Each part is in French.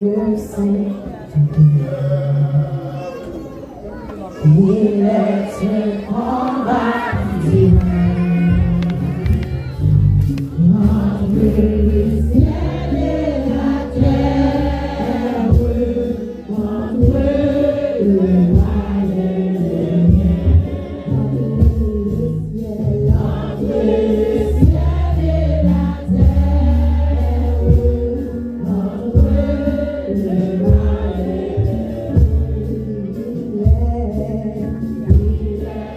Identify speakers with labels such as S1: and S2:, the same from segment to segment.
S1: mercy. He lets him all by divine. What will stand in that day? What will I again? What will stand in that day? What will I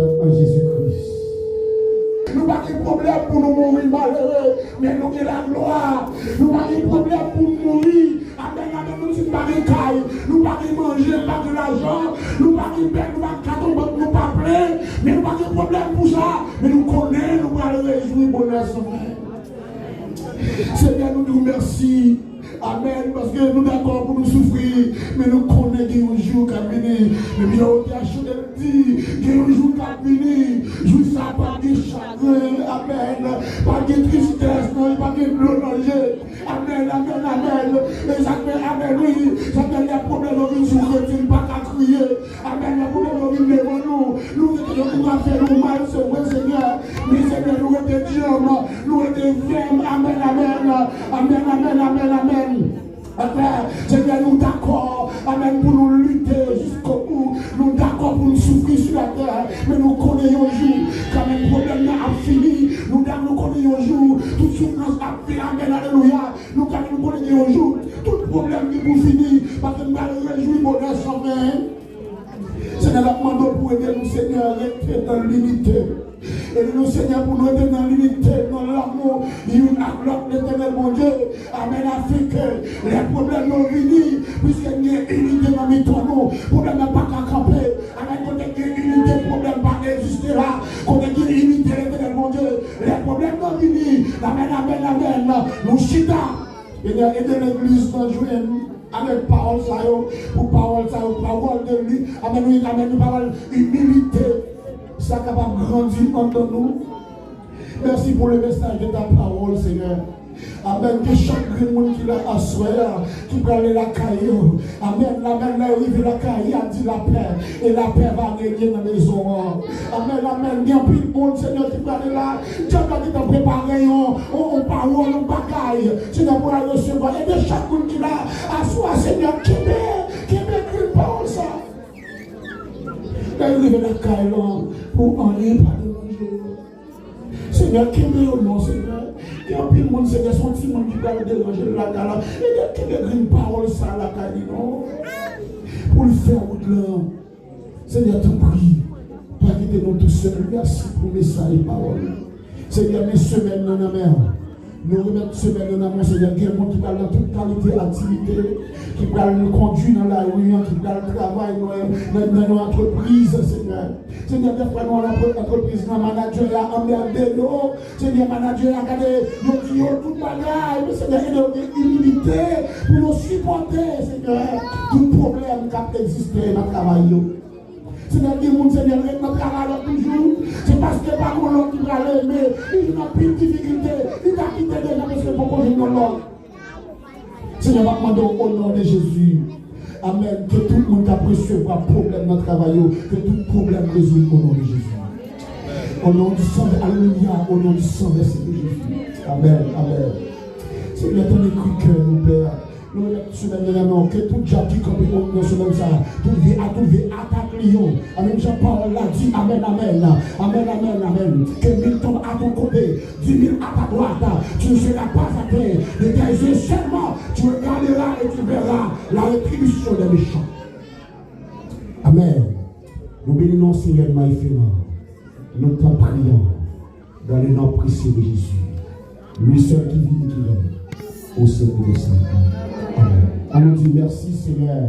S2: en Jésus-Christ. Nous n'avons pas de problème pour nous mourir malheureux, mais nous avons la gloire. Nous n'avons pas de problème pour nous mourir. Amen, amen, nous sommes pas de caille. Nous n'avons pas de manger, pas de l'argent. Nous n'avons pas de paix, nous n'avons pas de carton, nous pas plein. Mais nous n'avons pas de problème pour ça. Mais nous connaissons, nous allons réjouir bonheur sans fin. Seigneur, nous nous remercions. Amen, parce que nous sommes d'accord pour nous souffrir, mais nous connaissons un jour qui a venu. Mais bien, on a acheté le dit, qu'il y a un jour qui a venu. Jour ça, pas de chagrin, amen. Pas de tristesse, non, pas de blondanger. Amen, amen, amen. Et ça fait, amen, oui. Ça fait des problèmes, on vient sur le retire, pas qu'à crier. Amen, les problèmes, on vient devant nous. Nous, nous avons fait nous mal, c'est vrai, Seigneur. Mais Seigneur, nous étions durs, nous étions fermes. Amen, amen. Amen, amen, amen, amen. Seigneur, nous d'accord, amen, pour nous lutter jusqu'au bout. Nous d'accord pour nous souffrir sur la terre. Mais nous connaissons un jour, quand même, problème a fini. Nous connaissons un jour, toute souffrance a fini. Amen, alléluia. Nous connaissons un jour, tout problème qui pour finir. Parce que nous allons réjouir bonheur sans fin. Seigneur, la demande pour aider nous, Seigneur, à rester dans l'unité. Et nous, Seigneur, pour nous aider dans l'unité, dans l'amour, l'une à l'autre, l'éternel, mon Dieu. Amen, afin que les problèmes nous finissent, puisqu'il y a unité dans mes tonneaux, problème n'a pas qu'à camper. Amen, quand il y a unité, problème pas exister là. Quand il y a unité, l'éternel, mon Dieu, les problèmes nous finissent. Amen, amen, amen. Nous chita. Et il y a aidé l'église dans le jour. Avec parole, ça, pour parole, ça, parole de lui. Amen, oui, amen, nous parole humilité. Ça capable de grandir entre nous. Merci pour le message de ta parole, Seigneur. Amen, que chaque monde qui l'a assuré, qui prend la caillou. Amen, amen, là, arrive la caillou, a dit la paix. Et la paix va régner dans les maisons. Amen, amen, il y a plus de monde, Seigneur, qui prend là. Dieu t'a préparé, on parole, on bagaille. Seigneur, pour la recevoir. Et de chaque monde qui l'a assuré, Seigneur, qui m'écrit une parole, ça. Arrive la caillou, pour en aller par le manger. Seigneur, qui m'est au nom, Seigneur. Il y a plus de monde, Seigneur, son petit monde qui va le déranger la gala. Et il y a une parole, ça, la gala, non. Pour le faire au-delà. Seigneur, te prie. Pas quitter nous tout seuls. Merci pour le message et parole. Seigneur, mes semaines dans la mer. Nous remettons semaine dans la Seigneur. Il y a des gens qui parlent dans toute qualité d'activité. Qui parlent nous conduire dans la rue. Qui parlent travail dans nos entreprises, Seigneur. Seigneur, des fois, nous, l'entreprise, le manager a emmerdé nous. Seigneur, le manager a regardé, nous disons tout bagaille. Mais Seigneur, il y a une humilité pour nous supporter, Seigneur. Tout problème qui existe dans le travail. Seigneur, il y a des gens, Seigneur, notre travail toujours. C'est parce que par contre, l'autre qui va l'aimer, il n'a plus de difficulté. Il a quitté déjà parce que pourquoi je ne l'autre. Seigneur, va demander au nom de Jésus. Amen. Que tout le monde apprécie pas problème dans le travail. Que tout problème résout au nom de Jésus. Au nom du sang, alléluia, au nom du sang de Jésus. Amen, amen. Seigneur, ton écrit cœur, nous Père. Nous sommes que tout diable qui comme nous sommes ça, tout vie attaque Lyon. Amen, Jean-Paul l'a dit, amen, amen. Amen, amen, amen. Que 1000 tombent à ton côté, 10 000 à ta droite. Tu ne seras pas à terre. De tes yeux seulement, tu regarderas et tu verras la rétribution des méchants. Amen. Nous bénissons Seigneur Maïféna. Nous t'en prions dans le nom précieux de Jésus. Lui seul qui vit et qui règne au sein de Saint. Amen. On nous dit merci Seigneur.